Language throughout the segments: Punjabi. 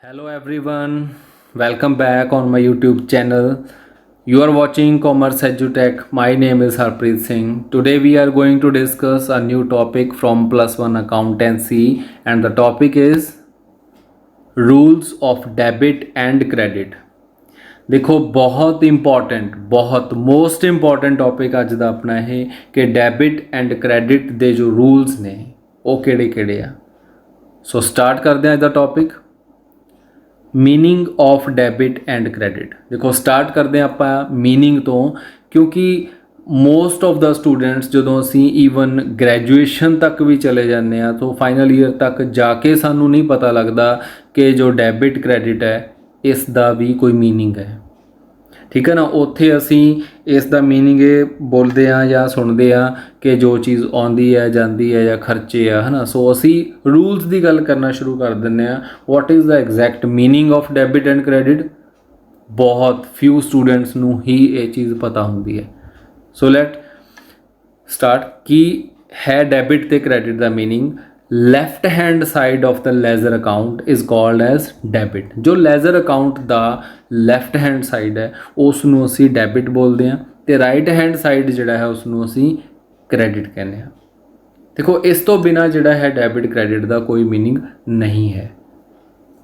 Hello everyone, welcome back on my YouTube channel. You are watching Commerce EduTech. My name is Harpreet Singh. Today we are going to discuss a new topic from Plus One Accountancy, and the topic is rules of debit and credit. देखो बहुत इंपॉर्टेंट बहुत मोस्ट इंपॉर्टेंट टॉपिक अज का अपना है कि डेबिट एंड क्रेडिट के जो रूल्स ने वो किहड़े-किहड़े आ। सो स्टार्ट करते हैं अज का topic meaning of debit and credit. देखो स्टार्ट करते हैं आप मीनिंग तो, क्योंकि मोस्ट ऑफ द स्टूडेंट्स जो असी ईवन ग्रैजुएशन तक भी चले जाते हैं तो फाइनल ईयर तक जाके सानू नहीं पता लगता कि जो डेबिट क्रेडिट है इसका भी कोई मीनिंग है। ठीक है ना, उत्थे असी इसका मीनिंग ये बोलते हैं या सुनते हैं कि जो चीज़ आती है जाती है या खर्चे है ना। सो असी रूल्स की गल करना शुरू कर दें। What is the exact meaning of debit and credit? बहुत फ्यू स्टूडेंट्स नू ही ये चीज़ पता होंगी है। सो लेट स्टार्ट की है डेबिट ते क्रेडिट का meaning. Left hand side of the ledger account is called as debit. जो लेजर अकाउंट का लैफ्ट हैंड साइड है उसनों असी डेबिट बोलते हैं, तो राइट हैंड साइड जिहड़ा है उसनों असी क्रेडिट कहते हैं। देखो इस तो बिना जिहड़ा है डेबिट क्रेडिट का कोई मीनिंग नहीं है।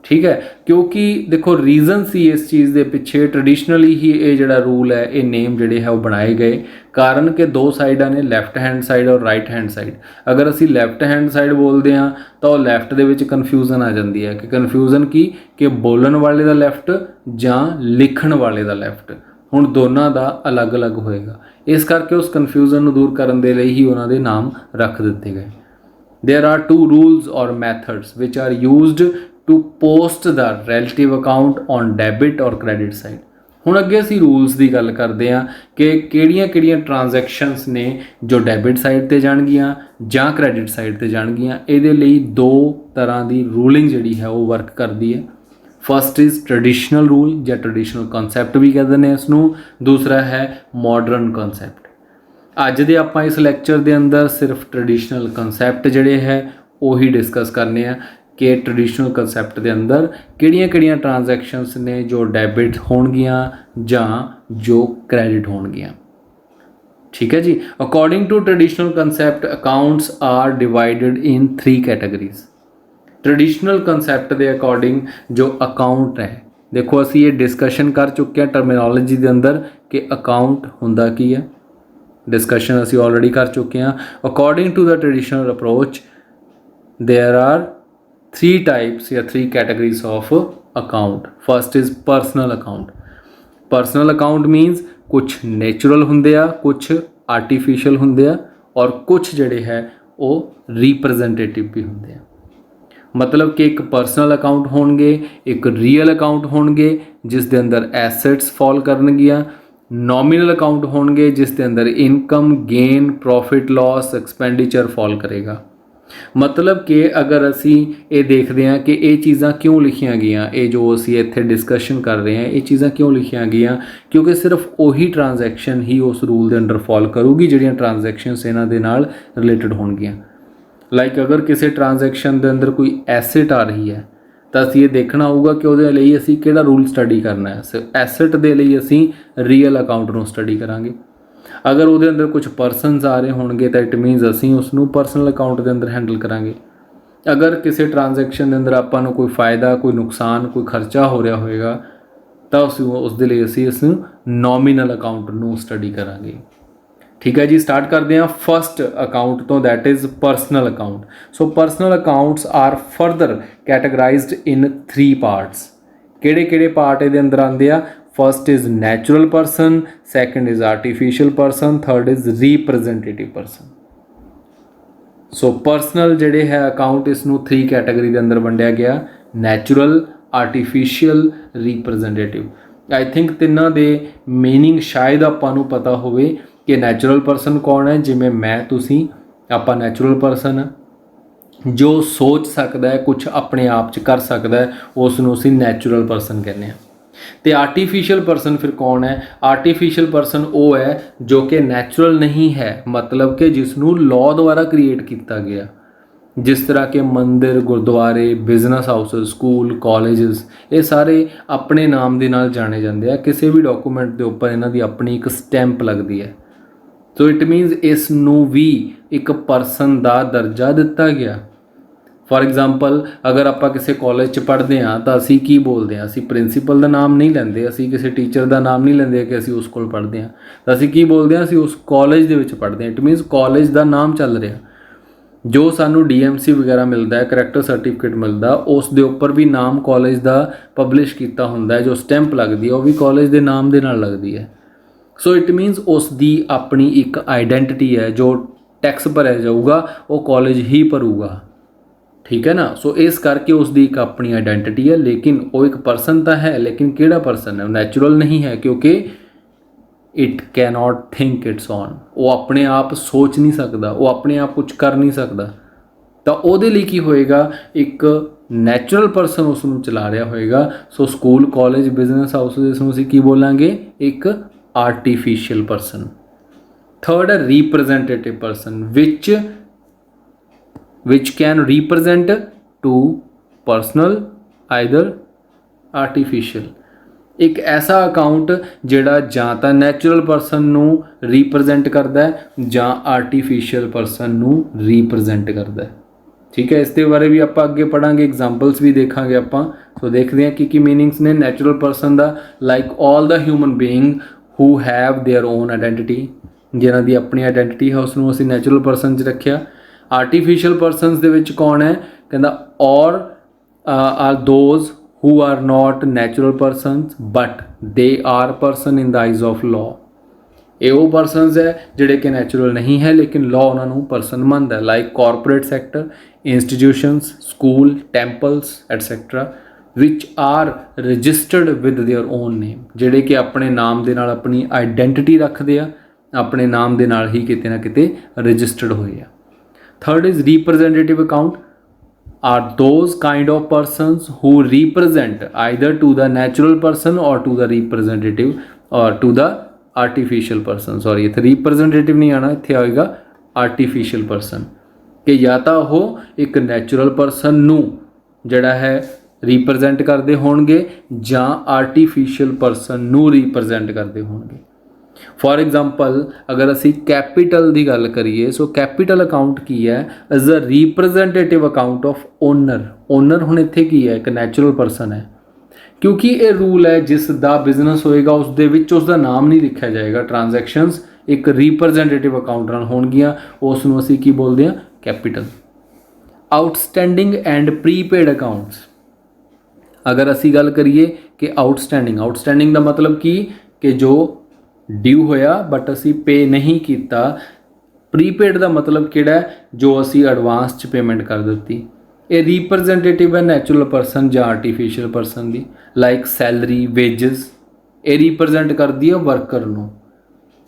ठीक है, क्योंकि देखो रीजन सी इस चीज़ के पिछे ट्रडिशनली ही ये जिहड़ा रूल है ये नेम जिहड़े है वो बनाए गए, कारण कि दो साइडा ने लैफ्ट हैंड साइड और राइट हैंड साइड। अगर असी लैफ्ट हैंड साइड बोलते हैं तो लैफ्ट दे विच कन्फ्यूजन आ जाती है कि कन्फ्यूजन की कि बोलन वाले का लैफ्ट जां लिखण वाले का लैफ्ट, हुण दोनों का अलग अलग होएगा। इस करके उस कन्फ्यूजन नूं दूर करन दे लई ही उन्हां दे नाम रख दिते गए। देयर आर टू रूल्स और methods which are used to post the relative account on debit और क्रेडिट साइड। हुण अगे असी रूल्स की गल करते हैं कि किहड़ियां ट्रांजैक्शनस ने जो डेबिट साइड ते जाणगियां जां क्रेडिट साइड ते जाणगियां। इहदे लई दो तरह की रूलिंग जिहड़ी है वो वर्क करती है। फर्स्ट इज़ ट्रडिशनल रूल या ट्रडिशनल कॉन्सैप्ट भी कहते हैं इसनूं, दूसरा है मॉडर्न कॉन्सैप्ट। अज दे आपां इस लैक्चर के अंदर सिर्फ ट्रडिशनल कॉन्सैप्ट जिहड़े है वही डिस्कस करने हैं कि ट्रडिशनल कंसैप्ट के अंदर किहड़ियां ट्रांजैक्शनस ने जो डेबिट होणगियां जां जो क्रेडिट होणगियां। ठीक है जी। According to traditional concept accounts are divided in 3 categories. Traditional concept के अकॉर्डिंग जो अकाउंट है, देखो असी ये डिस्कशन कर चुके हैं टर्मिनोलॉजी के अंदर कि अकाउंट हुंदा की है। डिस्कशन असी ऑलरेडी कर चुके हैं। According to the traditional approach there are 3 types या 3 categories of account. First is personal account. Personal account means कुछ नेचुरल होंगे आ, कुछ आर्टिफिशियल होंगे आ और कुछ जिहड़े है वो रिप्रजेंटेटिव भी होंगे आ। मतलब कि एक पर्सनल अकाउंट होणगे, एक रियल अकाउंट होणगे जिस दे अंदर एसेट्स फॉल करनगियां, नॉमिनल अकाउंट होणगे जिस दे अंदर income gain profit loss expenditure fall करेगा। मतलब कि अगर असी ये देखते हैं कि ये चीज़ां क्यों लिखिया गई, ये जो असी इत्थे डिस्कशन कर रहे हैं ये चीज़ां क्यों लिखिया गई, क्योंकि सिर्फ वही ट्रांजैक्शन ही उस रूल के अंडर फॉल करूगी जिहड़ियां ट्रांजैक्शनस इन्हां दे नाल रिलेटेड होणगियां। लाइक अगर किसी ट्रांजैक्शन के अंदर कोई एसेट आ रही है तो असी ये देखना होगा कि उहदे लई असी किहड़ा रूल स्टडी करना है। एसेट दे लई असी रियल अकाउंट नूं स्टडी करांगे। अगर वो अंदर कुछ परसनस आ रहे होंगे तो इट मीनस असी उसनों पर्सनल अकाउंट के अंदर हैंडल करांगे। अगर किसी ट्रांजैक्शन के अंदर आपां नूं कोई फ़ायदा कोई नुकसान कोई खर्चा हो रहा होएगा तो उस दे लई असी इस नॉमिनल अकाउंट नूं स्टडी करांगे। ठीक है जी, स्टार्ट करते हैं फस्ट अकाउंट तो, that is personal account. So personal accounts are further categorized in 3 parts. किहड़े पार्ट इहदे अंदर आंदे आ? First is natural person, second is artificial person, third is representative person. So personal जिहड़े है अकाउंट इसनूं 3 कैटेगरी के अंदर वंडिया गया, natural artificial representative. I think तिन्हां दे मीनिंग शायद आपां नूं पता होवे कि नैचुरल परसन कौन है। जिवें मैं तुसीं आपां नैचुरल परसन है जो सोच सकता है कुछ अपने आप च कर सकता है, उसनूं असीं नैचुरल परसन कहने हैं। तो आर्टिफिशियल परसन फिर कौन है? आर्टिफिशियल परसन वो है जो कि नैचुरल नहीं है, मतलब कि जिसनों लॉ द्वारा क्रिएट किया गया। जिस तरह के मंदिर, गुरुद्वारे, बिजनेस हाउसेस, स्कूल, कॉलेजेस, ये सारे अपने नाम ਦੇ ਨਾਲ ਜਾਣੇ ਜਾਂਦੇ ਆ। ਕਿਸੇ ਵੀ ਡਾਕੂਮੈਂਟ ਦੇ ਉੱਪਰ ਇਹਨਾਂ ਦੀ ਆਪਣੀ ਇੱਕ ਸਟੈਂਪ ਲੱਗਦੀ ਹੈ। ਸੋ ਇਟ ਮੀਨਸ ਇਸ ਨੂੰ ਵੀ ਇੱਕ ਪਰਸਨ ਦਾ ਦਰਜਾ ਦਿੱਤਾ ਗਿਆ। ਫॉर एग्जांपल अगर ਆਪਾਂ ਕਿਸੇ ਕਾਲਜ 'ਚ ਪੜ੍ਹਦੇ ਹਾਂ ਤਾਂ ਅਸੀਂ ਕੀ ਬੋਲਦੇ ਹਾਂ? ਅਸੀਂ ਪ੍ਰਿੰਸੀਪਲ ਦਾ ਨਾਮ ਨਹੀਂ ਲੈਂਦੇ, ਅਸੀਂ ਕਿਸੇ ਟੀਚਰ ਦਾ ਨਾਮ ਨਹੀਂ ਲੈਂਦੇ ਕਿ ਅਸੀਂ ਉਸ ਕੋਲ ਪੜ੍ਹਦੇ ਹਾਂ। ਤਾਂ ਅਸੀਂ ਕੀ ਬੋਲਦੇ ਹਾਂ? ਅਸੀਂ ਉਸ ਕਾਲਜ ਦੇ ਵਿੱਚ ਪੜ੍ਹਦੇ ਹਾਂ। ਇਟ ਮੀਨਸ ਕਾਲਜ ਦਾ ਨਾਮ ਚੱਲ ਰਿਹਾ। ਜੋ ਸਾਨੂੰ DMC ਵਗੈਰਾ ਮਿਲਦਾ ਹੈ, ਕਰੈਕਟਰ ਸਰਟੀਫਿਕੇਟ ਮਿਲਦਾ, ਉਸ ਦੇ ਉੱਪਰ ਵੀ ਨਾਮ ਕਾਲਜ ਦਾ ਪਬਲਿਸ਼ ਕੀਤਾ ਹੁੰਦਾ ਹੈ। ਜੋ ਸਟੈਂਪ ਲੱਗਦੀ ਹੈ ਉਹ ਵੀ ਕਾਲਜ ਦੇ ਨਾਮ ਦੇ ਨਾਲ ਲੱਗਦੀ ਹੈ। ਸੋ ਇਟ ਮੀਨਸ ਉਸ ਦੀ ਆਪਣੀ ਇੱਕ ਆਈਡੈਂਟਿਟੀ ਹੈ। ਜੋ ਟੈਕਸ ਭਰਿਆ ਜਾਊਗਾ ਉਹ ਕਾਲਜ ਹੀ ਭਰੂਗਾ, ਠੀਕ ਹੈ ਨਾ। ਸੋ ਇਸ ਕਰਕੇ ਉਸ ਦੀ ਇੱਕ ਆਪਣੀ ਆਈਡੈਂਟਿਟੀ ਹੈ। ਲੇਕਿਨ ਉਹ ਇੱਕ ਪਰਸਨ ਤਾਂ ਹੈ, ਲੇਕਿਨ ਕਿਹੜਾ ਪਰਸਨ ਹੈ? ਉਹ ਨੈਚੁਰਲ ਨਹੀਂ ਹੈ, ਕਿਉਂਕਿ it cannot think it's on. ਉਹ ਆਪਣੇ ਆਪ ਸੋਚ ਨਹੀਂ ਸਕਦਾ, ਉਹ ਆਪਣੇ ਆਪ ਕੁਝ ਕਰ ਨਹੀਂ ਸਕਦਾ। ਤਾਂ ਉਹਦੇ ਲਈ ਕੀ ਹੋਏਗਾ? ਇੱਕ ਨੈਚੁਰਲ ਪਰਸਨ ਉਸ ਨੂੰ ਚਲਾ ਰਿਹਾ ਹੋਏਗਾ। So school, college, business house ਇਸ ਨੂੰ ਅਸੀਂ ਕੀ ਬੋਲਾਂਗੇ? ਇੱਕ ਆਰਟੀਫਿਸ਼ੀਅਲ ਪਰਸਨ। ਥਰਡ ਹੈ representative person which can represent two personal either artificial। ਇੱਕ ਐਸਾ ਅਕਾਊਂਟ ਜਿਹੜਾ ਜਾਂ ਤਾਂ ਨੈਚੁਰਲ ਪਰਸਨ ਨੂੰ ਰਿਪਰੈਜ਼ੈਂਟ ਕਰਦਾ ਹੈ ਜਾਂ ਆਰਟੀਫਿਸ਼ੀਅਲ ਪਰਸਨ ਨੂੰ ਰਿਪਰੈਜ਼ੈਂਟ ਕਰਦਾ ਹੈ, ਠੀਕ ਹੈ। ਇਸ ਦੇ ਬਾਰੇ ਵੀ ਆਪਾਂ ਅੱਗੇ ਪੜਾਂਗੇ, ਐਗਜ਼ਾਮਪਲਸ ਵੀ ਦੇਖਾਂਗੇ ਆਪਾਂ। ਸੋ ਦੇਖਦੇ ਹਾਂ ਕੀ ਮੀਨਿੰਗਸ ਨੇ ਨੈਚੁਰਲ ਪਰਸਨ ਦਾ। Like all the human being who have their own identity, ਜਿਹਨਾਂ ਦੀ ਆਪਣੀ ਆਈਡੈਂਟਿਟੀ ਹੈ ਉਸ ਨੂੰ ਅਸੀਂ ਨੈਚੁਰਲ ਪਰਸਨ 'ਚ ਰੱਖਿਆ। ਆਰਟੀਫਿਸ਼ੀਅਲ ਪਰਸਨਸ ਦੇ ਵਿੱਚ ਕੌਣ ਹੈ? ਕਹਿੰਦਾ or are those who are not natural persons but they are person in the eyes of law। ਇਹ ਉਹ ਪਰਸਨਸ ਹੈ ਜਿਹੜੇ ਕਿ ਨੈਚੁਰਲ ਨਹੀਂ ਹੈ ਲੇਕਿਨ ਲਾਅ ਉਹਨਾਂ ਨੂੰ ਪਰਸਨ ਮੰਨਦਾ। Like corporate sector, institutions, school, temples etcetera which are registered with their own name, ਜਿਹੜੇ ਕਿ ਆਪਣੇ ਨਾਮ ਦੇ ਨਾਲ ਆਪਣੀ ਆਈਡੈਂਟਿਟੀ ਰੱਖਦੇ ਆ, ਆਪਣੇ ਨਾਮ ਦੇ ਨਾਲ ਹੀ ਕਿਤੇ ਨਾ ਕਿਤੇ ਰਜਿਸਟਰਡ ਹੋਏ ਆ। Third is representative account are those kind of persons who represent either to the natural person or to the representative or to the artificial person। Sorry इत्थे representative नहीं आना, इत्थे आएगा artificial person कि या ਤਾਂ ਉਹ ਇੱਕ natural person ਨੂੰ ਜਿਹੜਾ ਹੈ represent ਕਰਦੇ ਹੋਣਗੇ ਜਾਂ artificial person ਨੂੰ represent ਕਰਦੇ ਹੋਣਗੇ। ਫॉर एग्जांपल अगर ਅਸੀਂ कैपिटल ਦੀ ਗੱਲ ਕਰੀਏ, ਸੋ कैपिटल अकाउंट ਕੀ ਹੈ? As a representative account of owner. Owner ਹੁਣ ਇੱਥੇ ਕੀ ਹੈ? ਇੱਕ ਨੈਚੁਰਲ ਪਰਸਨ ਹੈ, ਕਿਉਂਕਿ ਇਹ ਰੂਲ ਹੈ ਜਿਸ ਦਾ ਬਿਜ਼ਨਸ ਹੋਏਗਾ ਉਸ ਦੇ ਵਿੱਚ ਉਸ ਦਾ ਨਾਮ ਨਹੀਂ ਲਿਖਿਆ ਜਾਏਗਾ। ਟ੍ਰਾਂਜੈਕਸ਼ਨਸ ਇੱਕ ਰਿਪਰੈਜ਼ੈਂਟੇਟਿਵ ਅਕਾਊਂਟ ਨਾਲ ਹੋਣਗੀਆਂ, ਉਸ ਨੂੰ ਅਸੀਂ ਕੀ ਬੋਲਦੇ ਹਾਂ? Capital. Outstanding and prepaid accounts. ਅਗਰ ਅਸੀਂ ਗੱਲ ਕਰੀਏ ਕਿ ਆਊਟਸਟੈਂਡਿੰਗ ਦਾ ਮਤਲਬ ਕੀ? ਕਿ ਜੋ ਡਿਊ ਹੋਇਆ ਬਟ ਅਸੀਂ ਪੇ ਨਹੀਂ ਕੀਤਾ। ਪ੍ਰੀਪੇਡ ਦਾ ਮਤਲਬ ਕਿਹੜਾ? ਜੋ ਅਸੀਂ ਐਡਵਾਂਸ 'ਚ ਪੇਮੈਂਟ ਕਰ ਦਿੱਤੀ। ਇਹ ਰਿਪਰੈਜ਼ੈਂਟੇਟਿਵ ਹੈ ਨੈਚੁਰਲ ਪਰਸਨ ਜਾਂ ਆਰਟੀਫਿਸ਼ੀਅਲ ਪਰਸਨ ਦੀ। ਲਾਈਕ ਸੈਲਰੀ, ਵੇਜਸ, ਇਹ ਰਿਪਰੈਜ਼ੈਂਟ ਕਰਦੀ ਹੈ ਵਰਕਰ ਨੂੰ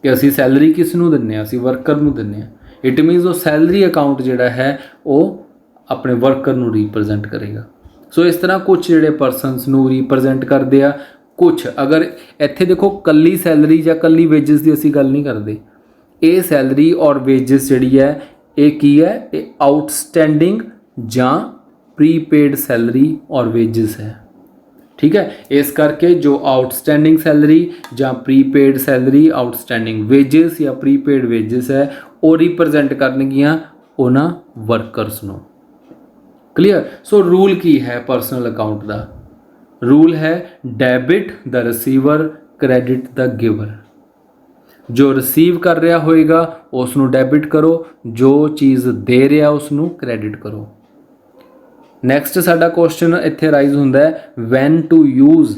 ਕਿ ਅਸੀਂ ਸੈਲਰੀ ਕਿਸ ਨੂੰ ਦਿੰਦੇ ਹਾਂ? ਅਸੀਂ ਵਰਕਰ ਨੂੰ ਦਿੰਦੇ ਹਾਂ। ਇਟ ਮੀਨਸ ਉਹ ਸੈਲਰੀ ਅਕਾਊਂਟ ਜਿਹੜਾ ਹੈ ਉਹ ਆਪਣੇ ਵਰਕਰ ਨੂੰ ਰਿਪਰੈਜ਼ੈਂਟ ਕਰੇਗਾ। ਸੋ ਇਸ ਤਰ੍ਹਾਂ ਕੁਝ ਜਿਹੜੇ ਪਰਸਨਸ ਨੂੰ ਰਿਪਰੈਜ਼ੈਂਟ ਕਰਦੇ ਆ। ਕੁਛ ਅਗਰ ਇੱਥੇ ਦੇਖੋ ਕੱਲੀ ਸੈਲਰੀ ਜਾਂ ਕੱਲੀ ਵੇਜਸ ਦੀ ਅਸੀਂ ਗੱਲ ਨਹੀਂ ਕਰਦੇ। ਇਹ ਸੈਲਰੀ ਔਰ ਵੇਜਸ ਜਿਹੜੀ ਹੈ ਇਹ ਕੀ ਹੈ? ਇਹ ਆਊਟਸਟੈਂਡਿੰਗ ਜਾਂ ਪ੍ਰੀਪੇਡ ਸੈਲਰੀ ਔਰ ਵੇਜਸ ਹੈ, ਠੀਕ ਹੈ। ਇਸ ਕਰਕੇ ਜੋ ਆਊਟਸਟੈਂਡਿੰਗ ਸੈਲਰੀ ਜਾਂ ਪ੍ਰੀਪੇਡ ਸੈਲਰੀ, ਆਊਟਸਟੈਂਡਿੰਗ ਵੇਜਸ ਜਾਂ ਪ੍ਰੀਪੇਡ ਵੇਜਸ ਹੈ ਉਹ ਰਿਪਰੈਜ਼ੈਂਟ ਕਰਨਗੀਆਂ ਉਹਨਾਂ ਵਰਕਰਸ ਨੂੰ। ਕਲੀਅਰ। ਸੋ ਰੂਲ ਕੀ ਹੈ ਪਰਸਨਲ ਅਕਾਊਂਟ ਦਾ? रूल है debit the receiver, credit the giver. जो रिसीव कर रहा होएगा उस नूं डेबिट करो, जो चीज़ दे रहा उस नूं क्रेडिट करो। नैक्सट साडा क्वेश्चन इत्थे राइज हुंदा है when to use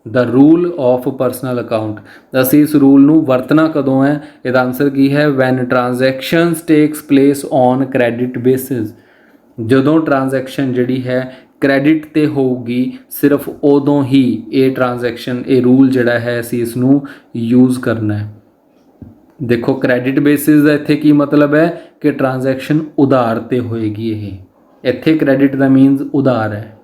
the rule of personal account. असीं इस रूल नूं वरतना कदों है? इहदा आंसर की है? When transactions takes place on credit basis. जदों ट्रांजैक्शन जिहड़ी है क्रेडिट ਤੇ ਹੋਊਗੀ ਸਿਰਫ ਉਦੋਂ ਹੀ ਇਹ ਟ੍ਰਾਂਜੈਕਸ਼ਨ, ਇਹ ਰੂਲ ਜਿਹੜਾ ਹੈ ਅਸੀਂ ਇਸ ਨੂੰ ਯੂਜ਼ ਕਰਨਾ ਹੈ। ਦੇਖੋ ਕ੍ਰੈਡਿਟ ਬੇਸਿਸ ਦਾ ਇੱਥੇ ਕੀ ਮਤਲਬ ਹੈ? ਕਿ ਟ੍ਰਾਂਜੈਕਸ਼ਨ ਉਧਾਰ ਤੇ ਹੋਏਗੀ। ਇਹ ਇੱਥੇ ਕ੍ਰੈਡਿਟ ਦਾ ਮੀਨਸ ਉਧਾਰ ਹੈ।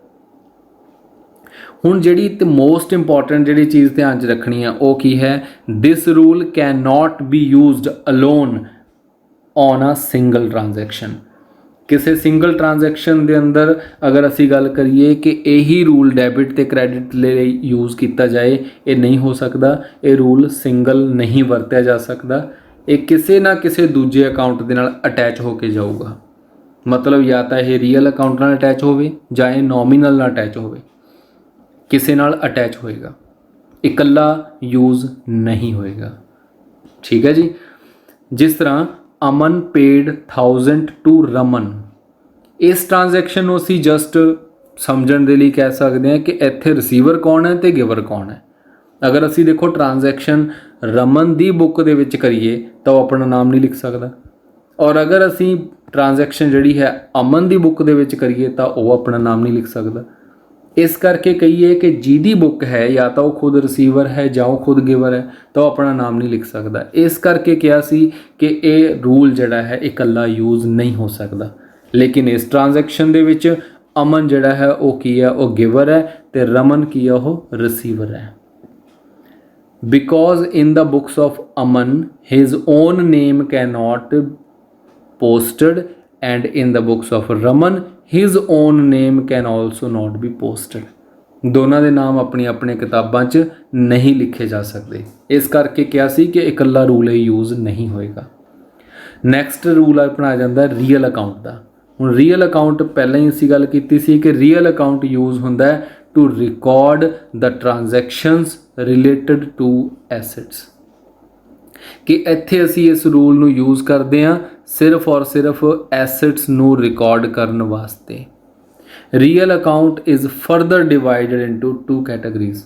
ਹੁਣ ਜਿਹੜੀ ਤੇ ਮੋਸਟ ਇੰਪੋਰਟੈਂਟ ਜਿਹੜੀ ਚੀਜ਼ ਧਿਆਨ 'ਚ ਰੱਖਣੀ ਆ ਉਹ ਕੀ ਹੈ? This rule can not be used alone on a single transaction. ਕਿਸੇ ਸਿੰਗਲ ਟ੍ਰਾਂਜੈਕਸ਼ਨ ਦੇ ਅੰਦਰ ਅਗਰ ਅਸੀਂ ਗੱਲ ਕਰੀਏ ਕਿ ਇਹੀ ਰੂਲ ਡੈਬਿਟ ਤੇ ਕ੍ਰੈਡਿਟ ਲਈ ਯੂਜ਼ ਕੀਤਾ ਜਾਏ, ਇਹ ਨਹੀਂ ਹੋ ਸਕਦਾ। ਇਹ ਰੂਲ ਸਿੰਗਲ ਨਹੀਂ ਵਰਤਿਆ ਜਾ ਸਕਦਾ, ਇਹ ਕਿਸੇ ਨਾ ਕਿਸੇ ਦੂਜੇ ਅਕਾਊਂਟ ਦੇ ਨਾਲ ਅਟੈਚ ਹੋ ਕੇ ਜਾਊਗਾ। ਮਤਲਬ ਜਾਂ ਤਾਂ ਇਹ ਰੀਅਲ ਅਕਾਊਂਟ ਨਾਲ ਅਟੈਚ ਹੋਵੇ ਜਾਂ ਇਹ ਨੋਮੀਨਲ ਨਾਲ ਅਟੈਚ ਹੋਵੇ, ਕਿਸੇ ਨਾਲ ਅਟੈਚ ਹੋਏਗਾ, ਇਕੱਲਾ ਯੂਜ਼ ਨਹੀਂ ਹੋਏਗਾ। ਠੀਕ ਹੈ ਜੀ। ਜਿਸ ਤਰ੍ਹਾਂ ਅਮਨ ਪੇਡ 1000 ਟੂ ਰਮਨ, ਇਸ ਟ੍ਰਾਂਜੈਕਸ਼ਨ ਨੂੰ ਅਸੀਂ ਜਸਟ ਸਮਝਣ ਦੇ ਲਈ ਕਹਿ ਸਕਦੇ ਹਾਂ ਕਿ ਇੱਥੇ ਰਿਸੀਵਰ ਕੌਣ ਹੈ ਤੇ ਗਿਵਰ ਕੌਣ ਹੈ। ਅਗਰ ਅਸੀਂ ਦੇਖੋ ਟ੍ਰਾਂਜੈਕਸ਼ਨ ਰਮਨ ਦੀ ਬੁੱਕ ਦੇ ਵਿੱਚ ਕਰੀਏ ਤਾਂ ਉਹ ਆਪਣਾ ਨਾਮ ਨਹੀਂ ਲਿਖ ਸਕਦਾ, ਔਰ ਅਗਰ ਅਸੀਂ ਟ੍ਰਾਂਜੈਕਸ਼ਨ ਜਿਹੜੀ ਹੈ ਅਮਨ ਦੀ ਬੁੱਕ ਦੇ ਵਿੱਚ ਕਰੀਏ ਤਾਂ ਉਹ ਆਪਣਾ ਨਾਮ ਨਹੀਂ ਲਿਖ ਸਕਦਾ। ਇਸ ਕਰਕੇ ਕਹੀਏ ਕਿ ਜਿਹਦੀ ਬੁੱਕ ਹੈ ਜਾਂ ਤਾਂ ਉਹ ਖੁਦ ਰਿਸੀਵਰ ਹੈ ਜਾਂ ਉਹ ਖੁਦ ਗਿਵਰ ਹੈ ਤਾਂ ਉਹ ਆਪਣਾ ਨਾਮ ਨਹੀਂ ਲਿਖ ਸਕਦਾ। ਇਸ ਕਰਕੇ ਕਿਹਾ ਸੀ ਕਿ ਇਹ ਰੂਲ ਜਿਹੜਾ ਹੈ ਇਕੱਲਾ ਯੂਜ਼ ਨਹੀਂ ਹੋ ਸਕਦਾ। ਲੇਕਿਨ ਇਸ ਟ੍ਰਾਂਜੈਕਸ਼ਨ ਦੇ ਵਿੱਚ ਅਮਨ ਜਿਹੜਾ ਹੈ ਉਹ ਕੀ ਹੈ, ਉਹ ਗਿਵਰ ਹੈ ਤੇ ਰਮਨ ਕੀ ਹੈ, ਉਹ ਰਿਸੀਵਰ ਹੈ। Because in the books of Aman his own name can not posted and in the books of Raman his own name can also not be posted। ਦੋਨਾਂ ਦੇ ਨਾਮ ਆਪਣੀ ਆਪਣੀ ਕਿਤਾਬਾਂ 'ਚ ਨਹੀਂ ਲਿਖੇ ਜਾ ਸਕਦੇ। ਇਸ ਕਰਕੇ ਕਿਹਾ ਸੀ ਕਿ ਇਕੱਲਾ ਰੂਲ ਇਹ ਯੂਜ਼ ਨਹੀਂ ਹੋਏਗਾ। ਨੈਕਸਟ ਰੂਲ ਆਪਣਾ ਜਾਂਦਾ ਰੀਅਲ ਅਕਾਊਂਟ ਦਾ। ਹੁਣ ਰੀਅਲ ਅਕਾਊਂਟ ਪਹਿਲਾਂ ਹੀ ਅਸੀਂ ਗੱਲ ਕੀਤੀ ਸੀ ਕਿ ਰੀਅਲ ਅਕਾਊਂਟ ਯੂਜ਼ ਹੁੰਦਾ ਹੈ to record the transactions related to assets, ਕਿ ਇੱਥੇ ਅਸੀਂ ਇਸ ਰੂਲ ਨੂੰ ਯੂਜ਼ ਕਰਦੇ ਹਾਂ ਸਿਰਫ ਔਰ ਸਿਰਫ ਐਸੈਟਸ ਨੂੰ ਰਿਕਾਰਡ ਕਰਨ ਵਾਸਤੇ। Real account is further divided into 2 categories.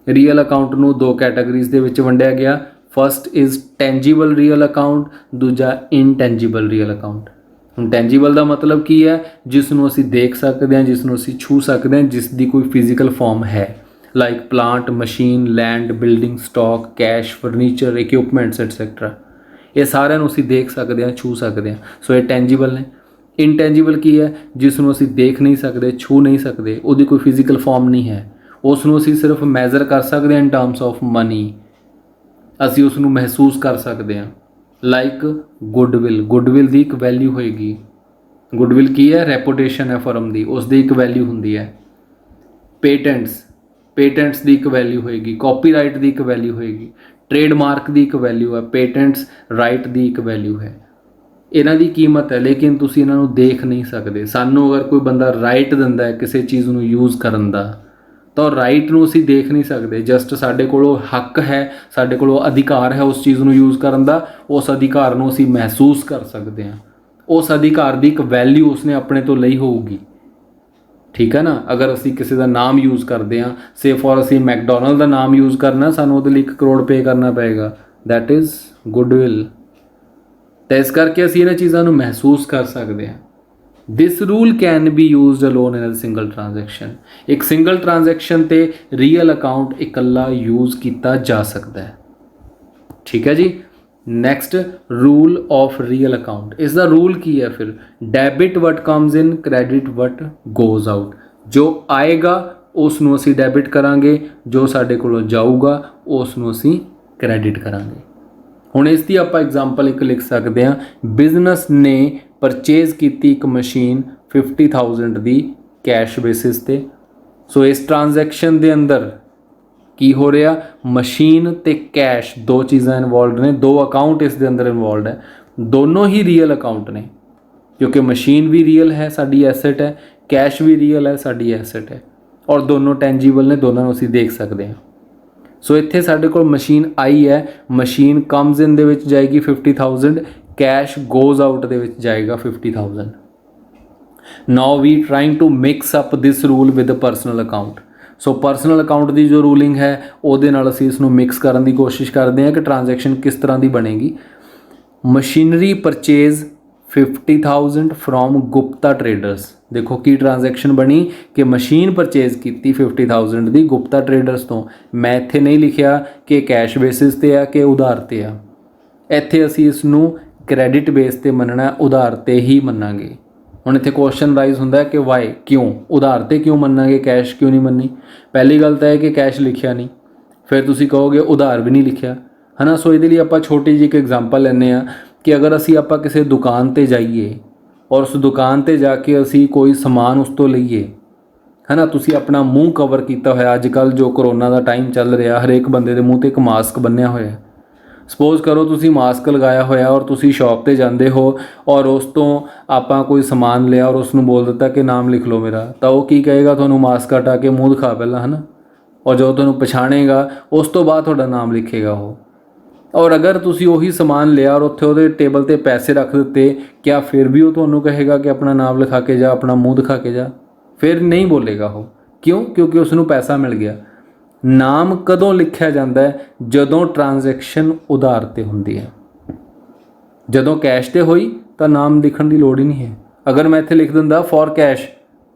Real account ਨੂੰ 2 ਕੈਟਾਗਰੀਜ਼ ਦੇ ਵਿੱਚ ਵੰਡਿਆ ਗਿਆ। ਫਸਟ ਇਜ਼ ਟੈਂਜੀਬਲ ਰੀਅਲ ਅਕਾਊਂਟ, ਦੂਜਾ ਇਨਟੈਂਜੀਬਲ ਰੀਅਲ ਅਕਾਊਂਟ। ਹੁਣ ਟੈਂਜੀਬਲ ਦਾ ਮਤਲਬ ਕੀ ਹੈ, ਜਿਸ ਨੂੰ ਅਸੀਂ ਦੇਖ ਸਕਦੇ ਹਾਂ, ਜਿਸ ਨੂੰ ਅਸੀਂ ਛੂ ਸਕਦੇ ਹਾਂ, ਜਿਸ ਦੀ ਕੋਈ ਫਿਜ਼ੀਕਲ ਫਾਰਮ ਹੈ, like plant, machine, land, building, stock, cash, furniture, equipments et cetera. ਇਹ ਸਾਰਿਆਂ ਨੂੰ ਅਸੀਂ ਦੇਖ ਸਕਦੇ ਹਾਂ, ਛੂ ਸਕਦੇ ਹਾਂ। ਸੋ ਇਹ ਟੈਂਜੀਬਲ ਨੇ। ਇਨਟੈਂਜੀਬਲ ਕੀ ਹੈ, ਜਿਸ ਨੂੰ ਅਸੀਂ ਦੇਖ ਨਹੀਂ ਸਕਦੇ, ਛੂ ਨਹੀਂ ਸਕਦੇ, ਉਹਦੀ ਕੋਈ ਫਿਜ਼ੀਕਲ ਫਾਰਮ ਨਹੀਂ ਹੈ, ਉਸ ਨੂੰ ਅਸੀਂ ਸਿਰਫ ਮੈਜ਼ਰ ਕਰ ਸਕਦੇ ਹਾਂ ਇਨ ਟਰਮਸ ਆਫ ਮਨੀ, ਅਸੀਂ ਉਸ ਨੂੰ ਮਹਿਸੂਸ ਕਰ ਸਕਦੇ ਹਾਂ। ਲਾਈਕ ਗੁੱਡਵਿਲ, ਗੁੱਡਵਿਲ ਦੀ ਇੱਕ ਵੈਲਿਊ ਹੋਏਗੀ। ਗੁੱਡਵਿਲ ਕੀ ਹੈ, ਰੈਪੂਟੇਸ਼ਨ ਹੈ ਫਰਮ ਦੀ, ਉਸ ਦੀ ਇੱਕ ਵੈਲਿਊ ਹੁੰਦੀ ਹੈ। ਪੇਟੈਂਟਸ, ਪੇਟੈਂਟਸ ਦੀ ਇੱਕ ਵੈਲਿਊ ਹੋਏਗੀ। ਕਾਪੀਰਾਈਟ ਦੀ ਇੱਕ ਵੈਲਿਊ ਹੋਏਗੀ। ਟ੍ਰੇਡਮਾਰਕ ਦੀ ਇੱਕ ਵੈਲਿਊ ਹੈ। ਪੇਟੈਂਟਸ ਰਾਈਟ ਦੀ ਇੱਕ ਵੈਲਿਊ ਹੈ। ਇਹਨਾਂ ਦੀ ਕੀਮਤ ਹੈ, ਲੇਕਿਨ ਤੁਸੀਂ ਇਹਨਾਂ ਨੂੰ ਦੇਖ ਨਹੀਂ ਸਕਦੇ। ਸਾਨੂੰ ਅਗਰ ਕੋਈ ਬੰਦਾ ਰਾਈਟ ਦਿੰਦਾ ਹੈ ਕਿਸੇ ਚੀਜ਼ ਨੂੰ ਯੂਜ਼ ਕਰਨ ਦਾ, ਤਾਂ ਰਾਈਟ ਨੂੰ ਅਸੀਂ ਦੇਖ ਨਹੀਂ ਸਕਦੇ। ਜਸਟ ਸਾਡੇ ਕੋਲ ਹੱਕ ਹੈ, ਸਾਡੇ ਕੋਲ ਅਧਿਕਾਰ ਹੈ ਉਸ ਚੀਜ਼ ਨੂੰ ਯੂਜ਼ ਕਰਨ ਦਾ। ਉਸ ਅਧਿਕਾਰ ਨੂੰ ਅਸੀਂ ਮਹਿਸੂਸ ਕਰ ਸਕਦੇ ਹਾਂ। ਉਸ ਅਧਿਕਾਰ ਦੀ ਇੱਕ ਵੈਲਿਊ ਉਸਨੇ ਆਪਣੇ ਤੋਂ ਲਈ ਹੋਊਗੀ। ਠੀਕ ਹੈ ਨਾ। ਅਗਰ ਅਸੀਂ ਕਿਸੇ ਦਾ ਨਾਮ ਯੂਜ਼ ਕਰਦੇ ਹਾਂ, ਸੇ ਫॉर ਅਸੀਂ ਮੈਕਡੋਨਲਡ ਦਾ ਨਾਮ ਯੂਜ਼ ਕਰਨਾ, ਸਾਨੂੰ ਉਹਦੇ ਲਈ 1 ਕਰੋੜ ਪੇ ਕਰਨਾ ਪਏਗਾ। That is goodwill. ਤਾਂ ਇਸ ਕਰਕੇ ਅਸੀਂ ਇਹਨਾਂ ਚੀਜ਼ਾਂ ਨੂੰ ਮਹਿਸੂਸ ਕਰ ਸਕਦੇ ਹਾਂ। This rule can be used alone in a single transaction. ਇੱਕ ਸਿੰਗਲ ਟ੍ਰਾਂਜੈਕਸ਼ਨ 'ਤੇ ਰੀਅਲ ਅਕਾਊਂਟ ਇਕੱਲਾ ਯੂਜ਼ ਕੀਤਾ ਜਾ ਸਕਦਾ ਹੈ। ਠੀਕ ਹੈ ਜੀ। Next rule of real account. ਇਸ ਦਾ ਰੂਲ ਕੀ ਹੈ ਫਿਰ? Debit what comes in, credit what goes out. ਜੋ ਆਏਗਾ ਉਸ ਨੂੰ ਅਸੀਂ ਡੈਬਿਟ ਕਰਾਂਗੇ, ਜੋ ਸਾਡੇ ਕੋਲੋਂ ਜਾਊਗਾ ਉਸ ਨੂੰ ਅਸੀਂ ਕ੍ਰੈਡਿਟ ਕਰਾਂਗੇ। ਹੁਣ ਇਸ ਦੀ ਆਪਾਂ ਐਗਜ਼ਾਮਪਲ ਇੱਕ ਲਿਖ ਸਕਦੇ ਹਾਂ। ਬਿਜ਼ਨਸ ਨੇ ਪਰਚੇਜ਼ ਕੀਤੀ ਇੱਕ ਮਸ਼ੀਨ 50,000 ਦੀ ਕੈਸ਼ ਬੇਸਿਸ 'ਤੇ। ਸੋ ਇਸ ਟ੍ਰਾਂਜੈਕਸ਼ਨ ਦੇ ਅੰਦਰ ਕੀ ਹੋ ਰਿਹਾ, ਮਸ਼ੀਨ ਤੇ ਕੈਸ਼ ਦੋ ਚੀਜ਼ਾਂ ਇਨਵੋਲਵਡ ਨੇ, 2 ਅਕਾਊਂਟ ਇਸ ਦੇ ਅੰਦਰ ਇਨਵੋਲਵਡ ਹੈ। ਦੋਨੋਂ ਹੀ ਰੀਅਲ ਅਕਾਊਂਟ ਨੇ, ਕਿਉਂਕਿ ਮਸ਼ੀਨ ਵੀ ਰੀਅਲ ਹੈ, ਸਾਡੀ ਐਸੈਟ ਹੈ, ਕੈਸ਼ ਵੀ ਰੀਅਲ ਹੈ, ਸਾਡੀ ਐਸੈਟ ਹੈ, ਔਰ ਦੋਨੋਂ ਟੈਂਜੀਬਲ ਨੇ, ਦੋਨਾਂ ਨੂੰ ਅਸੀਂ ਦੇਖ ਸਕਦੇ ਹਾਂ। ਸੋ ਇੱਥੇ ਸਾਡੇ ਕੋਲ ਮਸ਼ੀਨ ਆਈ ਹੈ, ਮਸ਼ੀਨ ਕਮਸ ਇਨ ਦੇ ਵਿੱਚ ਜਾਏਗੀ 50,000, ਕੈਸ਼ ਗੋਜ਼ ਆਊਟ ਦੇ ਵਿੱਚ ਜਾਏਗਾ 50,000। Now we trying to mix up this rule with personal account. So personal account ਦੀ ਜੋ ਰੂਲਿੰਗ ਹੈ ਉਹਦੇ ਨਾਲ ਅਸੀਂ ਇਸ ਨੂੰ ਮਿਕਸ ਕਰਨ ਦੀ ਕੋਸ਼ਿਸ਼ ਕਰਦੇ ਹਾਂ ਕਿ ਟ੍ਰਾਂਜੈਕਸ਼ਨ ਕਿਸ ਤਰ੍ਹਾਂ ਦੀ ਬਣੇਗੀ। Machinery purchase 50,000 from Gupta traders. ਦੇਖੋ ਕੀ ਟ੍ਰਾਂਜੈਕਸ਼ਨ ਬਣੀ ਕਿ ਮਸ਼ੀਨ ਪਰਚੇਜ਼ ਕੀਤੀ 50,000 ਦੀ ਗੁਪਤਾ ਟ੍ਰੇਡਰਸ ਤੋਂ। ਮੈਂ ਇੱਥੇ ਨਹੀਂ ਲਿਖਿਆ ਕਿ ਕੈਸ਼ ਬੇਸਿਸ 'ਤੇ ਆ ਕਿ ਉਧਾਰ 'ਤੇ ਆ। ਇੱਥੇ ਅਸੀਂ ਇਸ ਨੂੰ ਕ੍ਰੈਡਿਟ ਬੇਸ 'ਤੇ ਮੰਨਣਾ, ਉਧਾਰ 'ਤੇ ਹੀ ਮੰਨਾਂਗੇ। ਹੁਣ ਇੱਥੇ ਕੁਐਸਚਨ ਰਾਈਜ਼ ਹੁੰਦਾ ਕਿ ਵਾਈ, ਕਿਉਂ ਉਧਾਰ 'ਤੇ ਕਿਉਂ ਮੰਨਾਂਗੇ, ਕੈਸ਼ ਕਿਉਂ ਨਹੀਂ ਮੰਨੀ? ਪਹਿਲੀ ਗੱਲ ਤਾਂ ਹੈ ਕਿ ਕੈਸ਼ ਲਿਖਿਆ ਨਹੀਂ, ਫਿਰ ਤੁਸੀਂ ਕਹੋਗੇ ਉਧਾਰ ਵੀ ਨਹੀਂ ਲਿਖਿਆ, ਹੈ ਨਾ। ਸੋ ਇਹਦੇ ਲਈ ਆਪਾਂ ਛੋਟੀ ਜਿਹੀ ਇੱਕ ਐਗਜ਼ਾਮਪਲ ਲੈਂਦੇ ਹਾਂ ਕਿ ਅਗਰ ਆਪਾਂ ਕਿਸੇ ਦੁਕਾਨ 'ਤੇ ਜਾਈਏ ਔਰ ਉਸ ਦੁਕਾਨ 'ਤੇ ਜਾ ਕੇ ਅਸੀਂ ਕੋਈ ਸਮਾਨ ਉਸ ਤੋਂ ਲਈਏ, ਹੈ ਨਾ, ਤੁਸੀਂ ਆਪਣਾ ਮੂੰਹ ਕਵਰ ਕੀਤਾ ਹੋਇਆ, ਅੱਜ ਕੱਲ੍ਹ ਜੋ ਕਰੋਨਾ ਦਾ ਟਾਈਮ ਚੱਲ ਰਿਹਾ, ਹਰੇਕ ਬੰਦੇ ਦੇ ਮੂੰਹ 'ਤੇ ਇੱਕ ਮਾਸਕ ਬੰਨਿਆ ਹੋਇਆ। ਸਪੋਜ਼ ਕਰੋ ਤੁਸੀਂ ਮਾਸਕ ਲਗਾਇਆ ਹੋਇਆ ਔਰ ਤੁਸੀਂ ਸ਼ੌਪ 'ਤੇ ਜਾਂਦੇ ਹੋ ਔਰ ਉਸ ਤੋਂ ਆਪਾਂ ਕੋਈ ਸਮਾਨ ਲਿਆ ਔਰ ਉਸ ਨੂੰ ਬੋਲ ਦਿੱਤਾ ਕਿ ਨਾਮ ਲਿਖ ਲਓ ਮੇਰਾ, ਤਾਂ ਉਹ ਕੀ ਕਹੇਗਾ, ਤੁਹਾਨੂੰ ਮਾਸਕ ਹਟਾ ਕੇ ਮੂੰਹ ਦਿਖਾ ਪਹਿਲਾਂ, ਹੈ ਨਾ, ਔਰ ਜਦੋਂ ਤੁਹਾਨੂੰ ਪਛਾਣੇਗਾ ਉਸ ਤੋਂ ਬਾਅਦ ਤੁਹਾਡਾ ਨਾਮ ਲਿਖੇਗਾ ਉਹ। ਔਰ ਅਗਰ ਤੁਸੀਂ ਉਹੀ ਸਮਾਨ ਲਿਆ ਔਰ ਉੱਥੇ ਉਹਦੇ ਟੇਬਲ 'ਤੇ ਪੈਸੇ ਰੱਖ ਦਿੱਤੇ, ਕਿਆ ਫਿਰ ਵੀ ਉਹ ਤੁਹਾਨੂੰ ਕਹੇਗਾ ਕਿ ਆਪਣਾ ਨਾਮ ਲਿਖਾ ਕੇ ਜਾ, ਆਪਣਾ ਮੂੰਹ ਦਿਖਾ ਕੇ ਜਾ? ਫਿਰ ਨਹੀਂ ਬੋਲੇਗਾ ਉਹ। ਕਿਉਂ? ਕਿਉਂਕਿ ਉਸ ਨੂੰ ਪੈਸਾ ਮਿਲ ਗਿਆ। ਨਾਮ ਕਦੋਂ ਲਿਖਿਆ ਜਾਂਦਾ ਹੈ? ਜਦੋਂ ਟ੍ਰਾਂਜੈਕਸ਼ਨ ਉਧਾਰ 'ਤੇ ਹੁੰਦੀ ਹੈ। ਜਦੋਂ ਕੈਸ਼ 'ਤੇ ਹੋਈ ਤਾਂ ਨਾਮ ਲਿਖਣ ਦੀ ਲੋੜ ਹੀ ਨਹੀਂ ਹੈ। ਅਗਰ ਮੈਂ ਇੱਥੇ ਲਿਖ ਦਿੰਦਾ ਫॉर ਕੈਸ਼,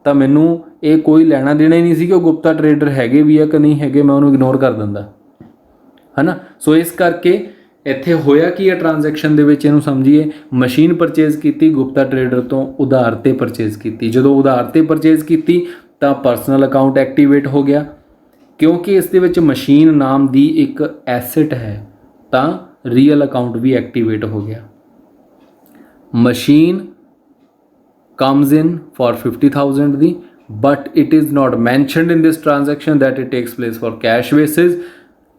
ਤਾਂ ਮੈਨੂੰ ਇਹ ਕੋਈ ਲੈਣਾ ਦੇਣਾ ਹੀ ਨਹੀਂ ਸੀ ਕਿ ਉਹ ਗੁਪਤਾ ਟਰੇਡਰ ਹੈਗੇ ਵੀ ਆ ਕਿ ਨਹੀਂ ਹੈਗੇ, ਮੈਂ ਉਹਨੂੰ ਇਗਨੋਰ ਕਰ ਦਿੰਦਾ, ਹੈ ਨਾ। ਸੋ ਇਸ ਕਰਕੇ ਇੱਥੇ ਹੋਇਆ ਕੀ ਹੈ ਟ੍ਰਾਂਜੈਕਸ਼ਨ ਦੇ ਵਿੱਚ, ਇਹਨੂੰ ਸਮਝੀਏ। ਮਸ਼ੀਨ ਪਰਚੇਜ਼ ਕੀਤੀ ਗੁਪਤਾ ਟਰੇਡਰ ਤੋਂ, ਉਧਾਰ 'ਤੇ ਪਰਚੇਜ਼ ਕੀਤੀ। ਜਦੋਂ ਉਧਾਰ 'ਤੇ ਪਰਚੇਜ਼ ਕੀਤੀ ਤਾਂ ਪਰਸਨਲ ਅਕਾਊਂਟ ਐਕਟੀਵੇਟ ਹੋ ਗਿਆ। ਕਿਉਂਕਿ ਇਸ ਦੇ ਵਿੱਚ ਮਸ਼ੀਨ ਨਾਮ ਦੀ ਇੱਕ ਐਸਟ ਹੈ, ਤਾਂ ਰੀਅਲ ਅਕਾਊਂਟ ਵੀ ਐਕਟੀਵੇਟ ਹੋ ਗਿਆ। Machine comes in for 50,000 the, but it is not mentioned in this transaction that it takes place for cash basis,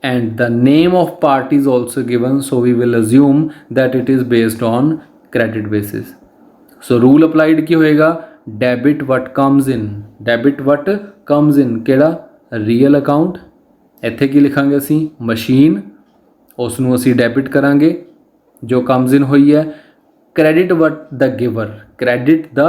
and the name of party is also given, so we will assume that it is based on credit basis. So rule applied ਕੀ ਹੋਏਗਾ? debit what comes in, debit what comes in ਕਿਹੜਾ? Real account. ਇੱਥੇ ਕੀ ਲਿਖਾਂਗੇ ਅਸੀਂ? ਮਸ਼ੀਨ, ਉਸ ਨੂੰ ਅਸੀਂ ਡੈਬਿਟ ਕਰਾਂਗੇ ਜੋ ਕਮਸ ਇਨ ਹੋਈ ਹੈ। ਕ੍ਰੈਡਿਟ ਵਟ ਦ ਗਿਵਰ, ਕ੍ਰੈਡਿਟ ਦਾ